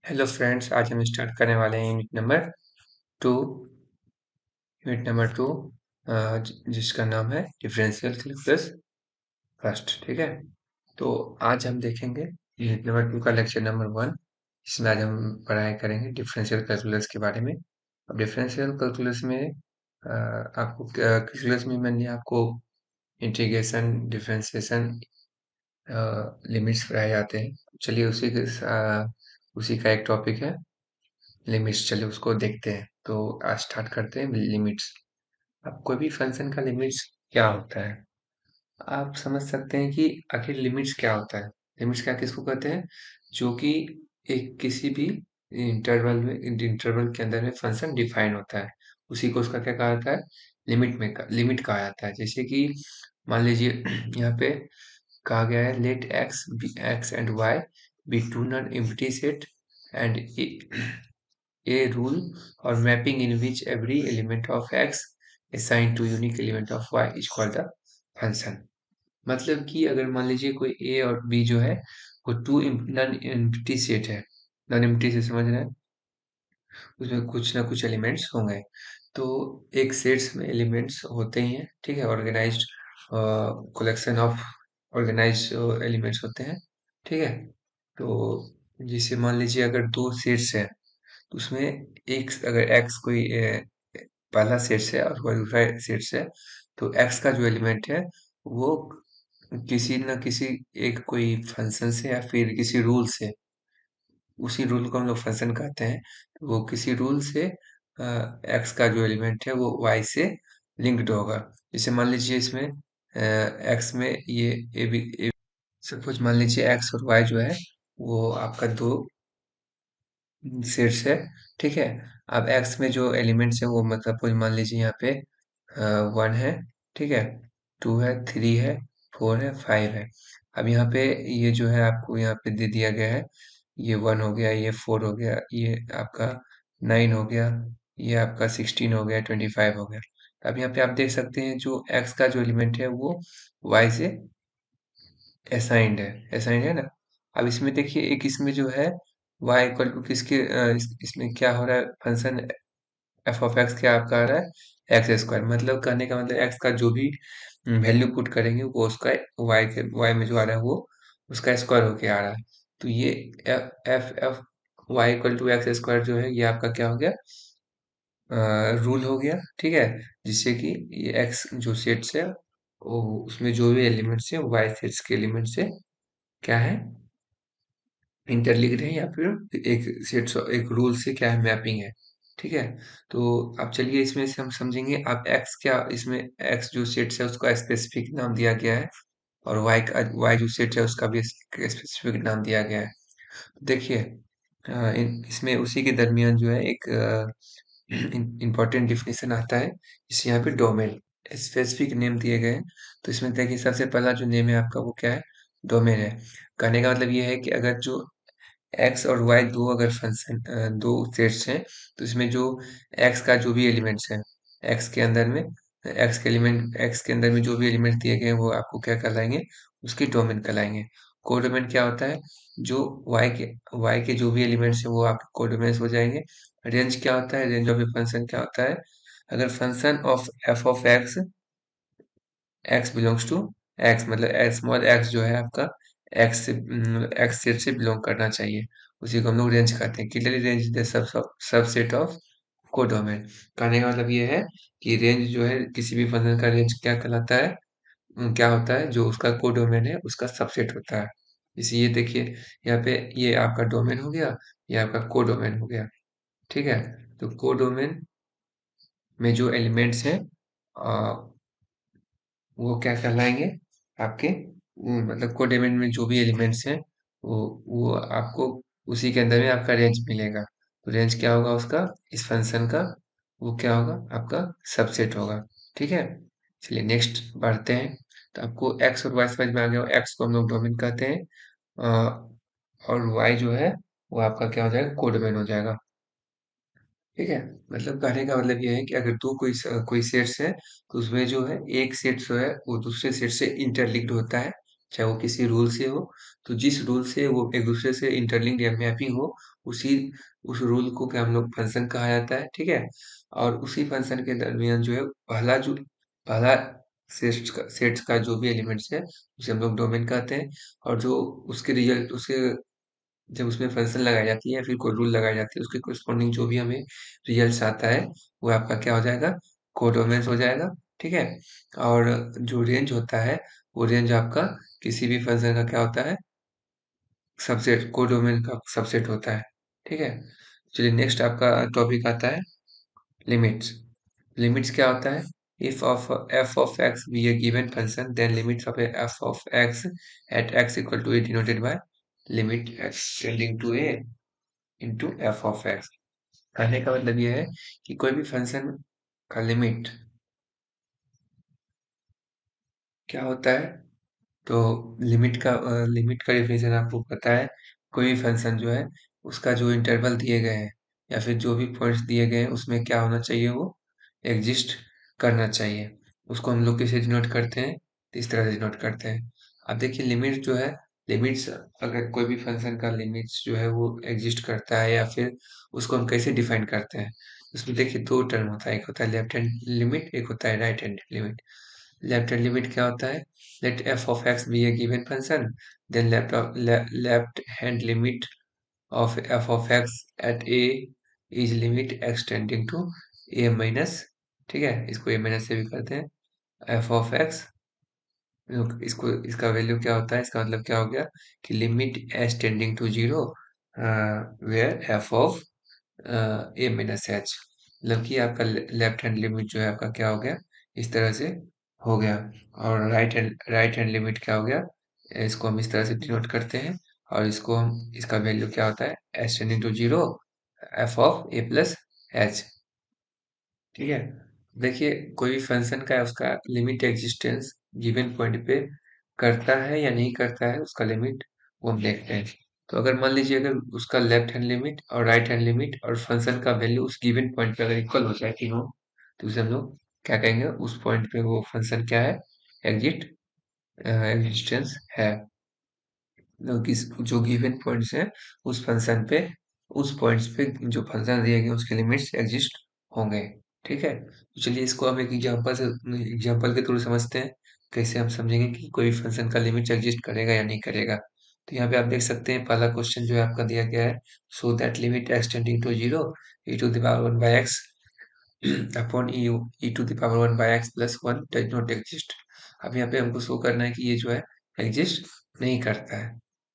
Hello friends, आज हम start करने वाले हैं टू यूनिट नंबर टू जिसका नाम है डिफरेंशियल कैलकुलस फर्स्ट। ठीक है, तो आज हम देखेंगे यूनिट नंबर टू का लेक्चर नंबर वन। इसमें आज हम पढ़ाई करेंगे डिफरेंशियल कैलकुलस के बारे में। अब डिफरेंशियल कैलकुलस में आपको कैलकुलस में मैंने आपको इंटीग्रेशन, डिफरेंशिएशन, लिमिट्स पढ़ाए जाते हैं। चलिए उसी का एक टॉपिक है लिमिट्स। चलिए उसको देखते हैं। तो आज स्टार्ट करते हैं लिमिट्स। अब कोई भी फंक्शन का लिमिट्स क्या होता है, आप समझ सकते हैं कि आखिर लिमिट्स क्या होता है। लिमिट्स क्या किसको कहते हैं, जो कि एक किसी भी इंटरवल के अंदर में फंक्शन डिफाइन होता है, उसी को उसका क्या कहा जाता है, लिमिट कहा जाता है। जैसे कि मान लीजिए यहाँ पे कहा गया है let x and y be two non empty set and a rule or mapping in which every element of x assigned to unique element of y is called the function। मतलब कि अगर मान लीजिए कोई a और b जो है वो टू नॉन एम्प्टी सेट है। नॉन एम्प्टी से समझ रहे हैं, उसमें कुछ ना कुछ एलिमेंट्स होंगे। तो एक सेट्स में एलिमेंट्स होते ही हैं, ठीक है, organised collection of organised elements होते हैं, ठीक है। तो जैसे मान लीजिए अगर दो सेट्स हैं, तो उसमें एक अगर एक्स कोई पहला सेट है और कोई दूसरा सेट है, तो एक्स का जो एलिमेंट है वो किसी न किसी एक कोई फंक्शन से या फिर किसी रूल से, उसी रूल को हम लोग फंक्शन कहते हैं। तो वो किसी रूल से एक्स का जो एलिमेंट है वो वाई से लिंक्ड होगा। जैसे मान लीजिए इसमें एक्स में ये ए बी सपोज मान लीजिए एक्स और वाई जो है वो आपका दो सेट्स है, ठीक है। अब एक्स में जो एलिमेंट्स है वो मतलब कोई मान लीजिए यहाँ पे वन है, ठीक है, टू है, थ्री है, फोर है, फाइव है। अब यहाँ पे ये जो है आपको यहाँ पे दे दिया गया है, ये वन हो गया, ये फोर हो गया, ये आपका नाइन हो गया, ये आपका सिक्सटीन हो गया, ट्वेंटी फाइव हो गया। अब यहाँ पे आप देख सकते हैं जो एक्स का जो एलिमेंट है वो वाई से असाइंड है ना। अब इसमें देखिए एक इसमें जो है y इक्वल टू किसके इसमें क्या हो रहा है, फंक्शन एफ ऑफ एक्स क्या आपका आ रहा है, एक्स स्क्वायर। मतलब कहने का मतलब एक्स का जो भी वैल्यू पुट करेंगे वो उसका y में जो आ रहा है वो उसका स्क्वायर होके आ रहा है। तो ये f f y equal to x square जो है ये आपका क्या हो गया, रूल हो गया, ठीक है। जिससे कि ये एक्स जो सेट्स है वो उसमें जो भी एलिमेंट्स है वाई सेट्स के एलिमेंट से क्या है, इंटरलिंक्ड है, या फिर एक रूल से क्या है, मैपिंग है, ठीक है। तो अब चलिए इसमें से हम समझेंगे। अब एक्स क्या, इसमें एक्स जो सेट्स है उसका स्पेसिफिक नाम दिया गया है, और वाई जो सेट है उसका भी स्पेसिफिक नाम दिया गया है। देखिए इसमें उसी के दरमियान जो है एक इम्पोर्टेंट डिफिनेशन आता है, जिसे यहाँ पे डोमेन स्पेसिफिक नेम दिए गए हैं। तो इसमें देखिए सबसे पहला जो नेम है आपका वो क्या है, डोमेन है। कहने का मतलब ये है कि अगर जो एक्स और वाई दो अगर फंक्शन दो सेट्स हैं, तो इसमें जो एक्स का जो भी एलिमेंट्स है, एक्स के अंदर में एक्स के अंदर में जो भी एलिमेंट्स दिए गए हैं वो आपको क्या कहलाएंगे, उसके डोमेन कहलाएंगे। कोडोमेन क्या होता है, जो वाई के जो भी एलिमेंट्स हैं वो आपके कोडोमेन्स हो जाएंगे। रेंज क्या होता है, रेंज ऑफ ए फंक्शन क्या होता है, अगर function of f of x belongs to x, मतलब स्मॉल एक्स जो है आपका एक्स सेट से बिलोंग करना चाहिए, उसी को हम लोग रेंज कहते हैं। Clearly range the subset of codomain. कहने का मतलब ये है कि रेंज जो है किसी भी फंक्शन का रेंज क्या कहलाता है, क्या होता है, जो उसका कोडोमेन है उसका सबसेट होता है। इसी ये देखिए यहाँ पे ये आपका डोमेन हो गया, ये आपका कोडोमेन हो गया, ठीक है। तो कोडोमेन में जो एलिमेंट्स हैं वो क्या कहलाएंगे आपके, मतलब कोड एलिमेंट में जो भी एलिमेंट्स हैं वो आपको उसी के अंदर में आपका रेंज मिलेगा। तो रेंज क्या होगा उसका, इस फंक्शन का, वो क्या होगा आपका सबसेट होगा, ठीक है। चलिए नेक्स्ट बढ़ते हैं। तो आपको एक्स और वाई समझ में आ गया, एक्स को हम लोग डोमेन कहते हैं, और वाई जो है वो आपका क्या हो जाएगा, कोडोमेन हो जाएगा, ठीक है। मतलब कहने का मतलब ये है कि अगर दो कोई सेट्स है, तो उसमें जो है एक सेट जो है वो दूसरे सेट से इंटरलिंक्ड होता है, चाहे वो किसी रूल से हो, तो जिस रूल से वो एक दूसरे से इंटरलिंक्ड या मैपिंग हो, उसी उस रूल को क्या हम लोग फंक्शन कहा जाता है, ठीक है। और उसी फंक्शन के दरमियान जो है पहला सेट्स का जो भी एलिमेंट्स है उसे हम लोग डोमेन कहते हैं। और जो उसके रिजल्ट उसके जब उसमें फंक्शन लगाई जाती है या फिर कोई रूल लगाई जाती है, उसके कोरस्पॉन्डिंग जो भी हमें रिजल्ट्स आता है वो आपका क्या हो जाएगा, कोडोमेन्स हो जाएगा, ठीक है। और जो रेंज होता है वो रेंज आपका किसी भी फंक्शन का क्या होता है, सबसेट, कोडोमेन का सबसेट होता है, ठीक है। चलिए नेक्स्ट आपका टॉपिक आता है लिमिट्स। लिमिट्स क्या होता है, if of f of x be a given function then limits of f of x at x equal to a denoted by limit x tending to a into f of x. कहने का मतलब ये है कि कोई भी function का limit क्या होता है, तो लिमिट का डेफिनेशन आपको पता है। कोई भी फंक्शन जो है उसका जो इंटरवल दिए गए हैं या फिर जो भी पॉइंट्स दिए गए हैं उसमें क्या होना चाहिए, वो एग्जिस्ट करना चाहिए। उसको हम लोग कैसे डिनोट करते हैं, तो इस तरह से डिनोट करते हैं। अब देखिए लिमिट जो है, लिमिट्स, अगर कोई भी फंक्शन का लिमिट्स जो है वो एग्जिस्ट करता है या फिर उसको हम कैसे डिफाइन करते हैं, उसमें देखिए दो टर्म होता है, एक होता है लेफ्ट हैंड लिमिट, एक होता है right hand limit. Left hand limit क्या होता है, let f of x be a given function, then left hand limit of f of x at a is limit x tending to a minus, ठीक है, इसको a minus से भी करते हैं f of x। इसको इसका वैल्यू क्या होता है, इसका मतलब क्या हो गया कि limit s tending to zero where f of a minus h, मतलब कि आपका लेफ्ट हैंड लिमिट जो है आपका क्या हो गया, इस तरह से हो गया। और राइट हैंड लिमिट क्या हो गया, इसको हम इस तरह से डिनोट करते हैं। और इसको हम इसका वैल्यू क्या होता है, h tending to zero f of a plus h, ठीक है। देखिए कोई भी फंक्शन का उसका लिमिट एग्जिस्टेंस गिवन पॉइंट पे करता है या नहीं करता है, उसका लिमिट वो हम देखते हैं। तो अगर मान लीजिए अगर उसका लेफ्ट हैंड लिमिट और राइट हैंड लिमिट और फंक्शन का वैल्यू उस गिवन पॉइंट पे अगर इक्वल हो जाए तीनों, तो उसे हम लोग क्या कहेंगे, उस पॉइंट पे वो फंक्शन क्या है, एग्जिट एग्जिस्टेंस है। किस जो गिवन पॉइंट्स हैं उस फंक्शन पे, उस पॉइंट्स पे जो फंक्शन दिए गए उसके लिमिट्स एग्जिस्ट होंगे, ठीक है। तो चलिए इसको हम एक एग्जांपल के थ्रू समझते हैं, कैसे हम समझेंगे कि कोई फंक्शन का लिमिट एग्जिस्ट करेगा या नहीं करेगा। तो यहाँ पे आप देख सकते हैं पहला क्वेश्चन जो है आपका दिया गया है, so that limit x tending to zero e to the power 1 by x upon e to the power 1 by x plus 1 does not exist. अब यहाँ पे हमको शो करना है कि ये जो है एग्जिस्ट नहीं करता है।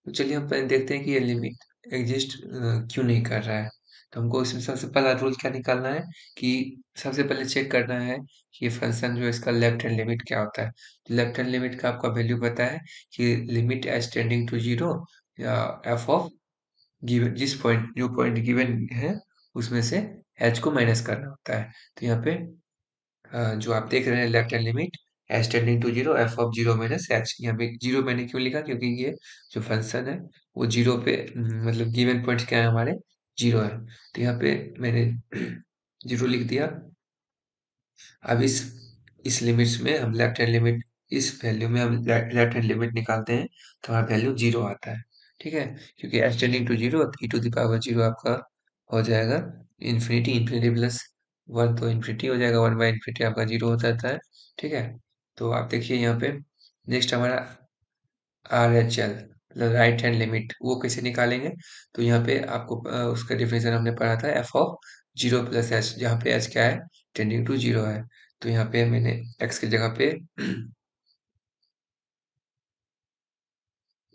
तो चलिए हम पहले देखते हैं कि ये लिमिट एग्जिस्ट क्यों नहीं कर रहा है। तो हमको इसमें सबसे पहला रूल क्या निकालना है, कि सबसे पहले चेक करना है कि ये फंक्शन जो है इसका लेफ्ट हैंड लिमिट क्या होता है। तो लेफ्ट हैंड लिमिट का आपका वैल्यू पता है कि limit h tending to zero या एफ ऑफ गिवन, जिस पॉइंट जो पॉइंट गिवन है उसमें से एच को माइनस करना होता है। तो यहाँ पे जो आप देख रहे हैं left hand limit h tending to zero f of zero minus h, यहाँ पे जीरो मैंने क्यों लिखा, क्योंकि ये जो फंक्शन है वो जीरो पे मतलब गिवन पॉइंट्स क्या है हमारे, जीरो है। तो यहाँ पे मैंने जीरो लिख दिया। अब इस लिमिट्स में हम लेफ्ट हैंड लिमिट, इस वैल्यू में हम लेफ्ट हैंड लिमिट निकालते हैं तो हमारा वैल्यू जीरो आता है, ठीक है। क्योंकि h tending to zero e to the power zero आपका हो जाएगा इन्फिनिटी, इन्फिनिटी प्लस वन तो इन्फिनिटी हो जाएगा, वन बाई इन्फिनिटी आपका जीरो हो जाता है, ठीक है। तो आप देखिए यहाँ पे नेक्स्ट हमारा आर एच एल मतलब राइट हैंड लिमिट, वो कैसे निकालेंगे। तो यहाँ पे आपको उसका डिफिनेशन हमने पढ़ा था F of zero plus H, जहाँ पे एच क्या है, टेंडिंग टू जीरो है। तो यहाँ पे मैंने एक्स की जगह पे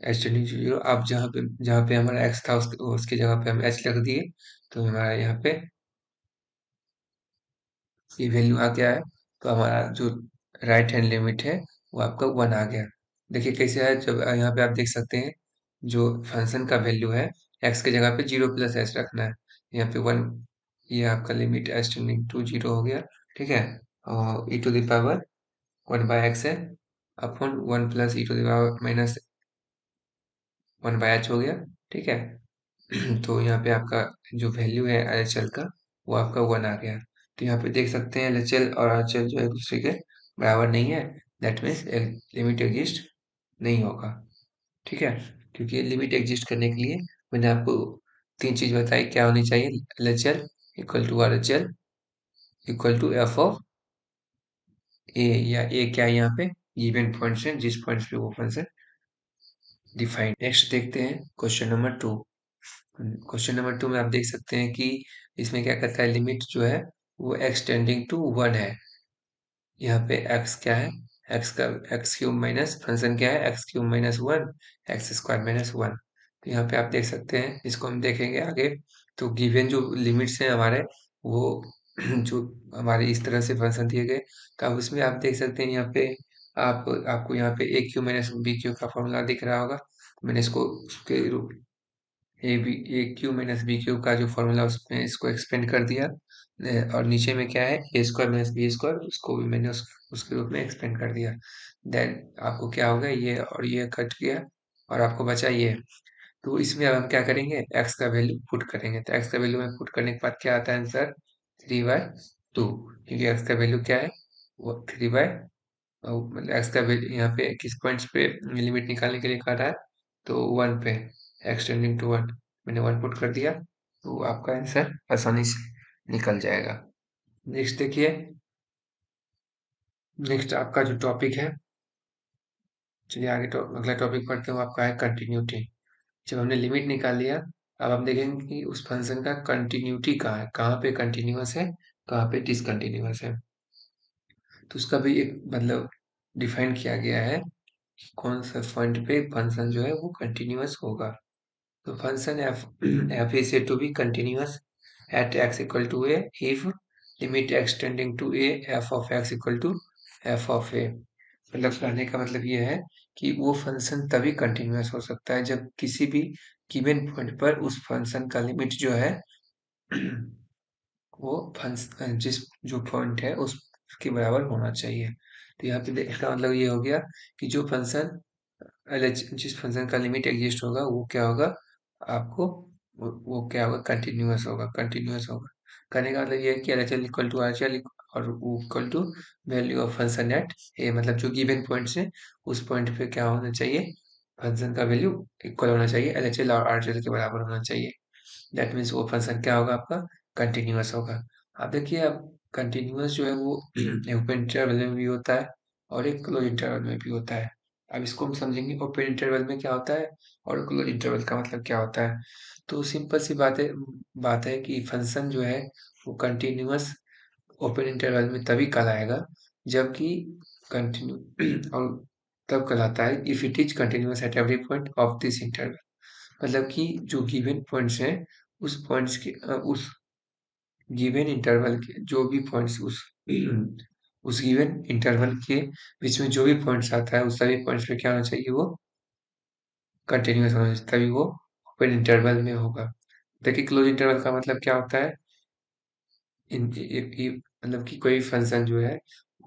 एच टेंडिंग टू जीरो, अब जहाँ पे हमारा एक्स था उसकी जगह पे हम एच रख दिए, तो हमारा यहाँ पे ये वैल्यू आ गया है। तो हमारा जो राइट हैंड लिमिट है वो आपका वन आ गया। देखिए कैसे है, जब यहाँ पे आप देख सकते हैं जो फंक्शन का वैल्यू है एक्स की जगह पे जीरो प्लस एच रखना है, यहाँ पे वन, ये आपका limit h tending to zero हो गया, ठीक है। और e to the power one by x है upon one plus e to the power minus one by h हो गया, ठीक है। तो यहाँ पे आपका जो वैल्यू है एलएचएल का वो आपका वन आ गया। तो यहाँ पे देख सकते हैं एलएचएल और आरएचएल जो एक दूसरे के बराबर नहीं है, दैट मीन्स लिमिट एग्जिस्ट नहीं होगा, ठीक है। क्योंकि लिमिट एग्जिस्ट करने के लिए मैंने आपको तीन चीज बताई, क्या होनी चाहिए, LHL equal to RHL equal to f of a, या ए क्या है यहाँ पे, गिवन पॉइंट्स है जिस पॉइंट्स पे वो फंक्शन डिफाइंड। नेक्स्ट देखते हैं क्वेश्चन नंबर 2। क्वेश्चन नंबर 2 में आप देख सकते हैं कि इसमें क्या करता है, लिमिट जो है वो एक्सटेंडिंग टू 1 है। यहाँ पे x क्या है, x का एक्स क्यूब माइनस फंक्शन क्या है, x cube minus 1 x square minus 1। तो यहाँ पे आप देख सकते हैं, इसको हम देखेंगे आगे। तो गिवन जो लिमिट्स हैं हमारे, वो जो हमारे इस तरह से फंक्शन दिए गए, तो अब इसमें आप देख सकते हैं यहाँ पे आपको यहाँ पे ए क्यू माइनस बी क्यू का फॉर्मूला दिख रहा होगा। मैंने इसको उसके रूप ए क्यू माइनस बी क्यू का जो फॉर्मूला उसमें इसको एक्सपेंड कर दिया। और नीचे में क्या है, ए स्क्वायर माइनस बी स्क्वायर, उसको भी मैंने उसके रूप में एक्सपेंड कर दिया। देन आपको क्या होगा, ये और ये कट गया और आपको बचा ये। तो इसमें अब हम क्या करेंगे, एक्स का वैल्यू पुट करेंगे। तो एक्स का वैल्यू में पुट करने के बाद क्या आता है आंसर, 3/2। क्योंकि एक्स का वैल्यू क्या है, वो 3/, मतलब एक्स का वैल्यू यहाँ पे किस पॉइंट्स पे लिमिट निकालने के लिए कहा रहा है, तो 1 पे, एक्सटेंडिंग टू 1, मैंने 1 पुट कर दिया, तो आपका आंसर आसानी से निकल जाएगा। नेक्स्ट देखिए, नेक्स्ट आपका जो टॉपिक है, चलिए आगे अगला टॉपिक पढ़ते हूँ, आपका है कंटिन्यूटी। जब हमने लिमिट निकाल लिया, अब हम देखेंगे कि उस फंक्शन का कंटिन्यूटी कहाँ है, कहाँ पे कंटिन्यूअस है, कहाँ पे डिसकंटिन्यूअस है। तो उसका भी एक मतलब डिफाइन किया गया है, कौन सा पॉइंट पे फंक्शन जो है वो कंटिन्यूअस होगा। तो function F is said to be continuous at x equal to a if limit extending to a f of x equal to f of a। मतलब कहने का मतलब ये है कि वो फंक्शन तभी कंटिन्यूअस हो सकता है जब किसी भी गिवन पॉइंट पर उस फंक्शन का लिमिट जो है वो फंक्शन जिस जो पॉइंट है उसके बराबर होना चाहिए। तो यहाँ पे इसका मतलब ये हो गया कि जो फंक्शन जिस फंक्शन का लिमिट एग्जिस्ट होगा वो क्या होगा, आपको वो क्या होगा, कंटिन्यूअस होगा, कंटिन्यूअस होगा। कहने का मतलब ये है कि LHL इक्वल टू RHL और equal to value of function at a, मतलब जो गिवन पॉइंट्स है उस पॉइंट पे क्या होना चाहिए, फंक्शन का वैल्यू इक्वल होना चाहिए, LHL और RHL के बराबर होना चाहिए। दैट मीन्स वो फंक्शन क्या होगा आपका, कंटिन्यूअस होगा। अब देखिए, अब कंटिन्यूअस जो है वो ओपन इंटरवल में भी होता है और एक क्लोज इंटरवल में भी होता है। अब इसको हम समझेंगे, ओपन इंटरवल में क्या होता है और क्लोज इंटरवल का मतलब क्या होता है। तो सिंपल सी बात है कि फंक्शन जो है वो कंटिन्यूअस ओपन इंटरवल में तभी कहलाएगा जबकि कंटिन्यू और तब कहलाता है if it is continuous at every point of this interval. मतलब कि जो गिवन पॉइंट्स हैं उस पॉइंट्स के उस गिवन इंटरवल के जो भी पॉइंट्स उस गिवन इंटरवल के बीच में जो भी पॉइंट्स आता है उस सभी पॉइंट्स पे क्या होना चाहिए, वो कंटिन्यूअस होना चाहिए, तभी वो ओपन इंटरवल में होगा। देखिए क्लोज इंटरवल का मतलब क्या होता है, मतलब कि कोई फंक्शन जो है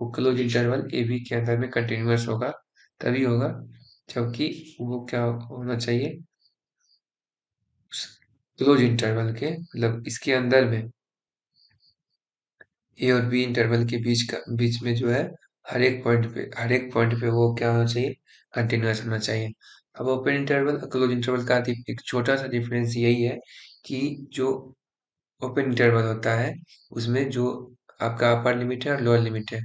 वो क्लोज इंटरवल ए बी के अंदर में कंटिन्यूअस होगा, तभी होगा जबकि वो क्या होना चाहिए, क्लोज इंटरवल के मतलब इसके अंदर में ए और बी इंटरवल के बीच में जो है हर एक पॉइंट पे वो क्या होना चाहिए, कंटिन्यूअस होना चाहिए। अब ओपन इंटरवल और क्लोज इंटरवल का एक छोटा सा डिफरेंस यही है कि जो ओपन इंटरवल होता है उसमें जो आपका अपर लिमिट है और लोअर लिमिट है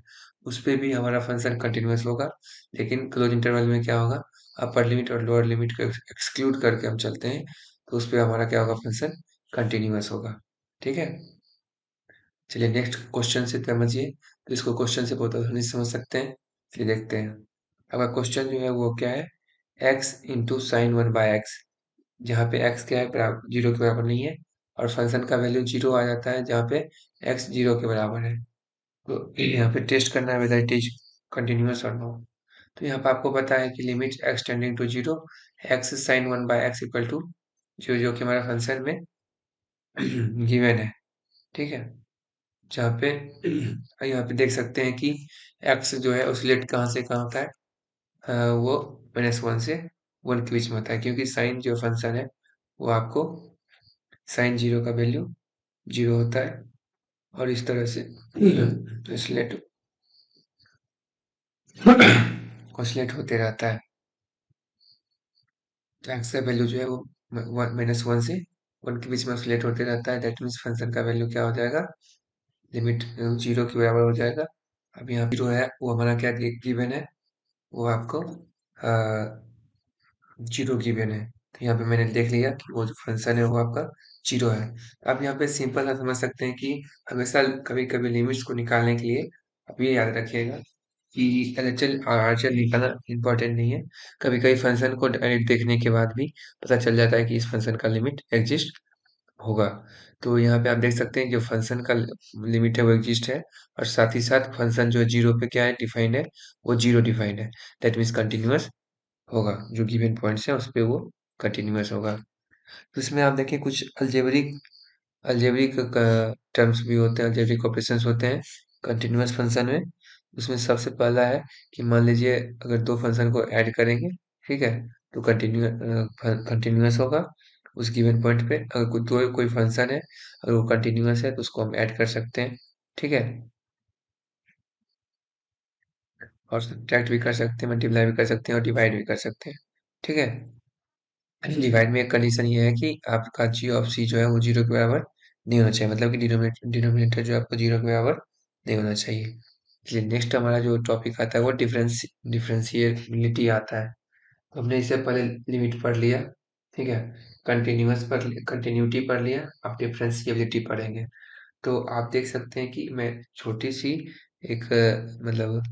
उस पे भी हमारा फंक्शन कंटिन्यूअस होगा। लेकिन क्लोज इंटरवल में क्या होगा, अपर लिमिट और लोअर लिमिट को एक्सक्लूड करके हम चलते हैं, तो उस पे हमारा क्या होगा, फंक्शन कंटिन्यूअस होगा। ठीक है, चलिए नेक्स्ट क्वेश्चन से समझिए। तो इसको क्वेश्चन से बहुत आसानी से समझ सकते हैं, चलिए देखते हैं। आपका क्वेश्चन जो है वो क्या है, एक्स इंटू साइन 1/x, जहाँ पे x क्या है, बराबर 0 के बराबर नहीं है और फंक्शन का वैल्यू 0 आ जाता है जहाँ पे x 0 के बराबर है। तो यहाँ पे टेस्ट करना है वेदर इट इज कंटिन्यूअस और नो। तो यहाँ पे आपको पता है कि limit x tending to 0 x sine 1/x equal to 0, जो कि हमारा फंक्शन में गिवन है। ठीक है, जहाँ पे यहाँ पे देख सकते हैं कि x जो है oscillate कहाँ से कहाँ होता है, वो -1 से 1 के बीच में होता है, क्योंकि साइन जो फंक्शन है वो आपको साइन 0 का वैल्यू 0 होता है और इस तरह से oscillate oscillate होते रहता है। तो एक्स का वैल्यू जो है वो -1 से 1 के बीच में ऑसिलेट होते रहता है। दैट मीन्स फंक्शन का वैल्यू क्या हो जाएगा, लिमिट 0 के बराबर हो जाएगा। अब यहाँ पे जो है वो हमारा क्या गिवन है, वो आपको जीरो गिवन है। तो यहाँ पे मैंने देख लिया कि वो जो फंक्शन है वो आपका जीरो है। अब यहाँ पे सिंपल सा समझ सकते हैं कि हमेशा कभी कभी लिमिट्स को निकालने के लिए आप ये याद रखिएगा कि एलएचएल और आरएचएल निकालना इम्पोर्टेंट नहीं है। कभी कभी फंक्शन को डायरेक्ट देखने के बाद भी पता चल जाता है कि इस फंक्शन का लिमिट एग्जिस्ट होगा। तो यहाँ पे आप देख सकते हैं जो फंक्शन का लिमिट है वो एग्जिस्ट है, और साथ ही साथ फंक्शन जो है जीरो पे क्या है डिफाइंड है, वो जीरो डिफाइंड है। दैट मीन्स कंटिन्यूअस होगा, जो गिवन पॉइंट्स है उस पे वो कंटिन्यूअस होगा। तो इसमें आप देखिए कुछ अलजेब्रिक अलजेब्रिक टर्म्स भी होते हैं, अलजेब्रिक ऑपरेशंस होते हैं कंटिन्यूअस फंक्शन में। उसमें सबसे पहला है कि मान लीजिए अगर दो फंक्शन को ऐड करेंगे, ठीक है, तो कंटिन्यूअस होगा उस गिवन पॉइंट पे। अगर कोई फंक्शन है, अगर वो कंटिन्यूअस है तो उसको हम ऐड कर सकते हैं, ठीक है, और सब्ट्रैक्ट भी कर सकते हैं, मल्टीप्लाई भी कर सकते हैं और डिवाइड भी कर सकते हैं, ठीक है। डिवाइड में एक कंडीशन ये है कि आपका जी ऑफ सी जो है वो जीरो के बराबर नहीं होना चाहिए, मतलब कि डिनोमिनेटर जो है आपको जीरो के बराबर नहीं होना चाहिए। इसलिए नेक्स्ट हमारा जो टॉपिक आता है वो डिफरेंशिएबिलिटी आता है। तो हमने इससे पहले लिमिट पढ़ लिया, ठीक है, कंटिन्यूटी पढ़ लिया, अब डिफरेंशिएबिलिटी पढ़ेंगे। तो आप देख सकते हैं कि मैं छोटी सी एक मतलब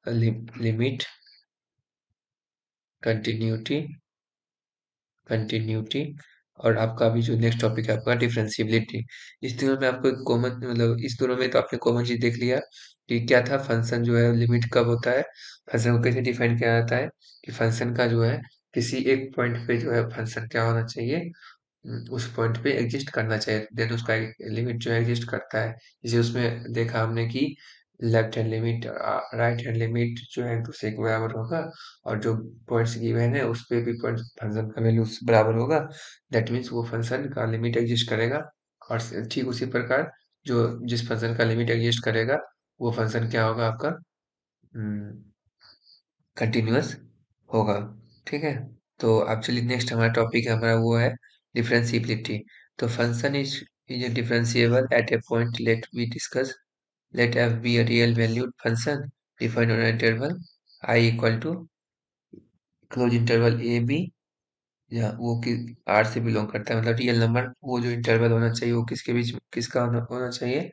लिमिट, कंटिन्यूटी कंटिन्यूटी और आपका अभी जो नेक्स्ट टॉपिक है आपका डिफरेंशिएबिलिटी। इस तीनों में आपको एक कॉमन, मतलब इस दोनों में तो आपने कॉमन चीज देख लिया कि क्या था, फंक्शन जो है लिमिट कब होता है, फंक्शन को कैसे डिफाइन किया जाता है, कि फंक्शन का जो है किसी एक पॉइंट पे जो है फंक्शन क्या होना चाहिए, उस पॉइंट पे एग्जिस्ट करना चाहिए, देन उसका लिमिट जो है एग्जिस्ट करता है। जैसे उसमें देखा हमने कि left hand limit right hand limit जो है एक दूसरे के बराबर होगा, और जो पॉइंट्स गिवन है उस पे भी पॉइंट फंक्शन का वैल्यू बराबर होगा। दैट मीन्स वो फंक्शन का लिमिट एग्जिस्ट करेगा। और ठीक उसी प्रकार जो जिस फंक्शन का लिमिट एग्जिस्ट करेगा वो फंक्शन क्या होगा आपका, कंटिन्यूअस होगा, ठीक है। तो एक्चुअली नेक्स्ट हमारा टॉपिक है हमारा वो है डिफरेंशिएबिलिटी। तो function is differentiable at a point, let we discuss. Let f be a real valued function defined on an interval I equal to close interval a b, या वो कि R से बिलोंग करता है, मतलब रियल नंबर, वो जो interval होना चाहिए वो किसके बीच में किसका होना चाहिए,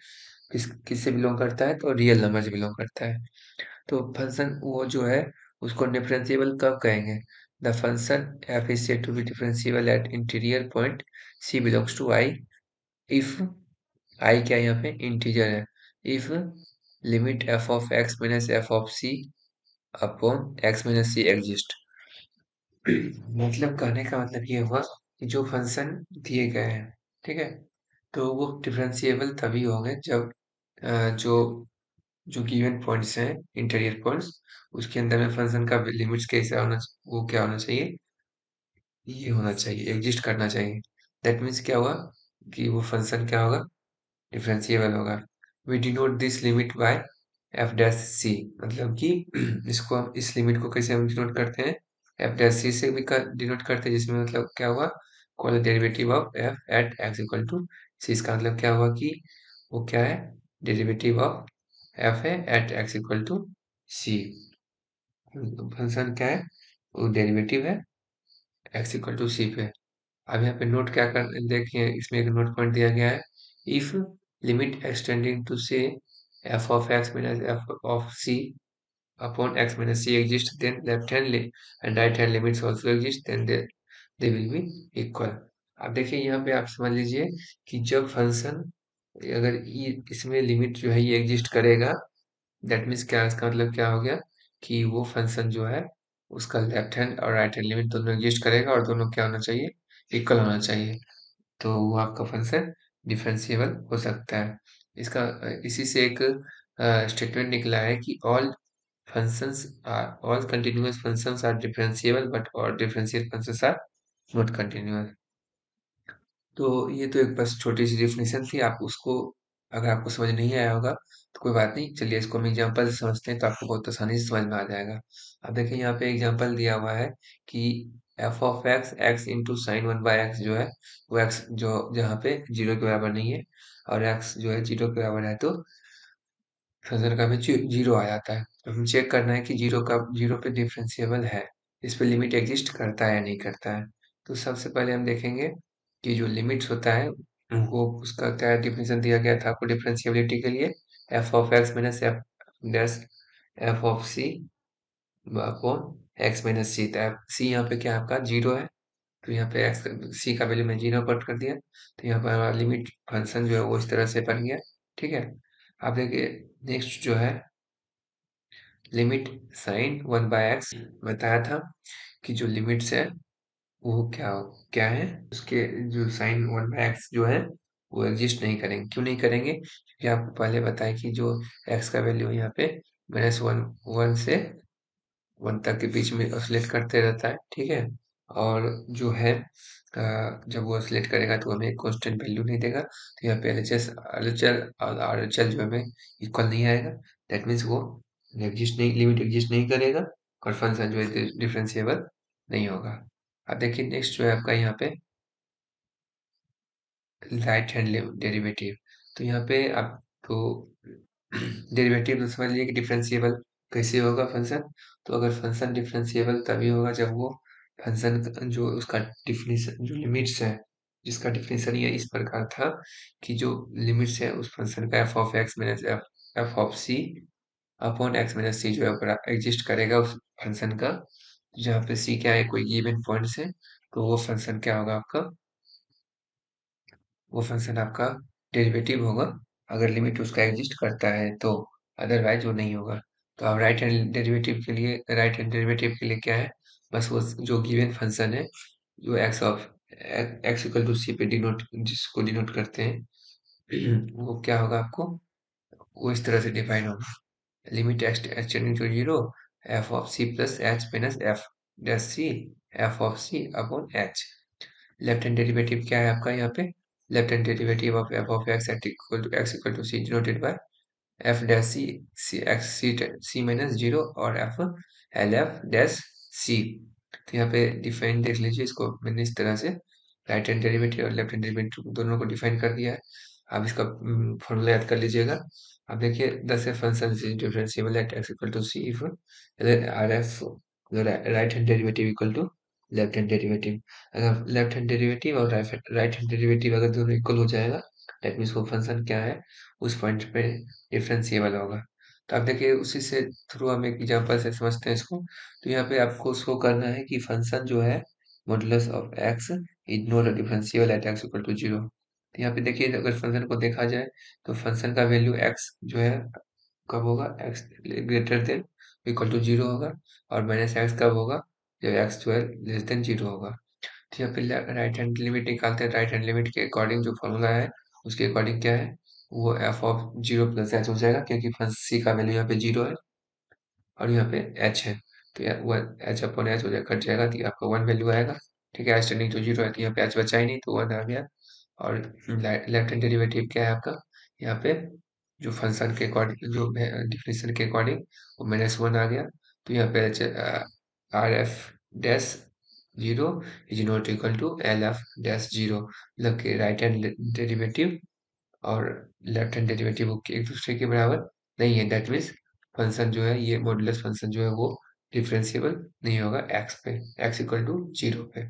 किससे बिलोंग करता है, तो रियल नंबर से बिलोंग करता है। तो फंक्शन वो जो है उसको डिफरेंशिएबल कब कहेंगे, the function f is said to be differentiable at interior point c belongs to I if I क्या है यहाँ पे इंटीजर है, if limit f of x minus f of c upon x minus c exist. मतलब कहने का मतलब ये हुआ कि जो फंक्शन दिए गए हैं, ठीक है, तो वो डिफरेंशिएबल तभी होंगे जब जो जो गिवन पॉइंट्स हैं, इंटीरियर पॉइंट्स, उसके अंदर में फंक्शन का लिमिट्स कैसा होना, वो क्या होना चाहिए, ये होना चाहिए, एग्जिस्ट करना चाहिए। दैट मीन्स क्या हुआ कि वो फंक्शन क्या होगा, डिफरेंशिएबल होगा। We denote this limit by f dash c, मतलब कि इसको हम इस लिमिट को कैसे हम डिनोट करते हैं, एफ डैश सी से भी डिनोट करते हैं, जिसमें मतलब क्या हुआ, call the derivative of f at x equal to c. इसका मतलब क्या हुआ कि वो क्या है, डेरिवेटिव ऑफ एफ है at x equal to c. Function क्या है, वो डेरिवेटिव है एक्स इक्वल टू सी पे। अब यहाँ पे नोट क्या कर देखिए, इसमें एक नोट पॉइंट दिया गया है, if limit x tending to c f of x minus f of c upon x minus c exist, then left hand and right hand limits also exist, then they will be equal. अब देखिए यहाँ पे आप समझ लीजिए कि जब function, अगर इसमें लिमिट जो है ये एग्जिस्ट करेगा, दैट मीन्स क्या, इसका मतलब क्या हो गया कि वो फंक्शन जो है उसका लेफ्ट हैंड और राइट हैंड लिमिट दोनों एग्जिस्ट करेगा, और दोनों क्या होना चाहिए, इक्वल होना चाहिए। तो वो आपका फंक्शन डिफरेंशिएबल हो सकता है। इसका इसी से एक स्टेटमेंट निकला है कि all continuous functions are differentiable but all differential functions are not continuous. तो ये तो एक बस छोटी सी डिफिनेशन थी, आप उसको, अगर आपको समझ नहीं आया होगा तो कोई बात नहीं, चलिए इसको हम एग्जांपल से समझते हैं तो आपको बहुत आसानी से समझ में आ जाएगा। अब देखिए यहाँ पे एग्जांपल दिया हुआ है कि F of x x into sine one by x जो है वो एक्स जो जहाँ पे जीरो के बराबर नहीं है और एक्स जो है जीरो के बराबर है तो फंक्शन का वैल्यू जीरो आ जाता है। तो हम चेक करना है कि जीरो पे डिफरेंशिएबल है, इस पे लिमिट एग्जिस्ट करता है या नहीं करता है। तो सबसे पहले हम देखेंगे कि जो लिमिट्स होता है वो उसका क्या डिफिनेशन दिया गया था आपको डिफरेंशिएबिलिटी के लिए, f of x minus f dash f of c upon x minus c. तो सी यहाँ पे क्या आपका जीरो है, तो यहाँ पे एक्स सी का वैल्यू मैं जीरो पुट कर दिया, तो यहाँ पर हमारा लिमिट फंक्शन जो है वो इस तरह से बन गया। ठीक है, आप देखिए नेक्स्ट जो है limit sine one by x बताया था कि जो लिमिट्स है वो क्या क्या है, उसके जो साइन वन बाय एक्स जो है वो एग्जिस्ट नहीं करेंगे। क्यों नहीं करेंगे? क्योंकि आपको पहले बताया कि जो एक्स का वैल्यू यहाँ पे -1 1 से 1 तक के बीच में ऑसिलेट करते रहता है। ठीक है, और जो है जब वो ऑसिलेट करेगा तो हमें कांस्टेंट वैल्यू नहीं देगा, तो यहाँ पे एलएचएस एलएचएल और आरएचएल जो हमें इक्वल नहीं आएगा। दैट मीन्स वो एग्जिस्ट नहीं, लिमिट एग्जिस्ट नहीं करेगा और फंक्शन जो है डिफरेंशिएबल नहीं होगा। अब देखिए नेक्स्ट जो है आपका यहाँ पे राइट हैंड डेरिवेटिव। तो यहाँ पे आपको डेरिवेटिव तो समझ लीजिए कि डिफरेंशिएबल कैसे होगा फंक्शन। तो अगर फंक्शन डिफरेंशिएबल तभी होगा जब वो फंक्शन जो उसका डिफिनीशन जो लिमिट्स है, जिसका डिफिनीशन ये इस प्रकार था कि जो लिमिट्स है उस फंक्शन का f of x minus f f of c upon x minus c जो है एग्जिस्ट करेगा उस फंक्शन का, जहाँ पे सी क्या है कोई गिवन पॉइंट्स है, तो वो फंक्शन क्या होगा आपका, वो फंक्शन आपका डेरिवेटिव होगा अगर लिमिट उसका एग्जिस्ट करता है तो, अदरवाइज वो नहीं होगा। तो अब राइट हैंड डेरिवेटिव के लिए क्या है, बस वो जो गिवन फंक्शन है जो एक्स इक्वल टू सी पे डिनोट जिसको डिनोट करते हैं वो क्या होगा आपको, वो इस तरह से डिफाइन होगा, limit x x tending to zero f of c plus h minus f dash c f of c upon h. Left hand derivative क्या है आपका यहाँ पे, left hand derivative of f of x equal to c denoted by f dash c c x c minus zero और f l f dash c. तो यहाँ पे define देख लीजिए, इसको मैंने इस तरह से राइट हैंड डेरिवेटिव और लेफ्ट हैंड डेरिवेटिव दोनों को डिफाइन कर दिया है। आप इसका फॉर्मूला याद कर लीजिएगा। अब देखिए this function is differentiable at x equal to c if r f right hand derivative equal to left hand derivative. अगर लेफ्ट हैंड डेरिवेटिव और राइट हैंड डेरिवेटिव अगर दोनों इक्वल हो जाएगा दैट मीन्स वो फंक्शन क्या है उस पॉइंट पे डिफरेंशिएबल होगा। तो आप देखिए उसी से थ्रू हम एक एग्जांपल से समझते हैं इसको। तो यहाँ पे आपको शो करना है कि फंक्शन जो है modulus of x is not differentiable at x equal to zero. तो यहाँ पे देखिए अगर फंक्शन को देखा जाए तो फंक्शन का वैल्यू एक्स जो है कब होगा, x greater than equal to zero होगा, और माइनस एक्स कब होगा, जब एक्स जो है लेस देन जीरो होगा। तो यहाँ पे राइट हैंड लिमिट निकालते हैं, राइट हैंड लिमिट के अकॉर्डिंग जो फॉर्मूला है उसके अकॉर्डिंग क्या है वो F of zero plus H हो जाएगा, क्योंकि सी का वैल्यू यहाँ पे जीरो है और यहाँ पे एच है, तो यार वो एच अपॉन एच हो जाएगा, कट जाएगा, तो ये आपका वन वैल्यू आएगा। ठीक है, एच टेंडिंग टू जीरो है तो यहाँ पे एच बचा ही नहीं तो वन आ गया। और लेफ्ट हैंड डेरिवेटिव क्या है आपका, यहाँ पे जो फंक्शन के अकॉर्डिंग जो डिफिनेशन के अकॉर्डिंग वो -1 आ गया, तो यहाँ पे h r f dash zero is not equal to l f dash zero, मतलब कि राइट हैंड डेरिवेटिव और लेफ्ट हैंड डेरिवेटिव एक दूसरे के बराबर नहीं है। दैट मीन्स फंक्शन जो है ये मॉडुलस फंक्शन जो है वो डिफरेंशिएबल नहीं होगा एक्स पे, एक्स इक्वल टू जीरो पे।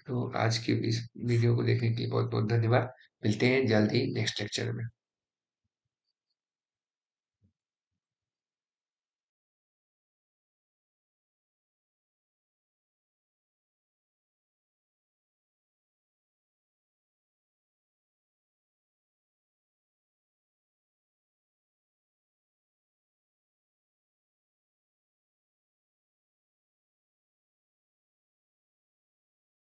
तो आज की इस वीडियो को देखने के लिए बहुत बहुत धन्यवाद। मिलते हैं जल्द ही नेक्स्ट लेक्चर में।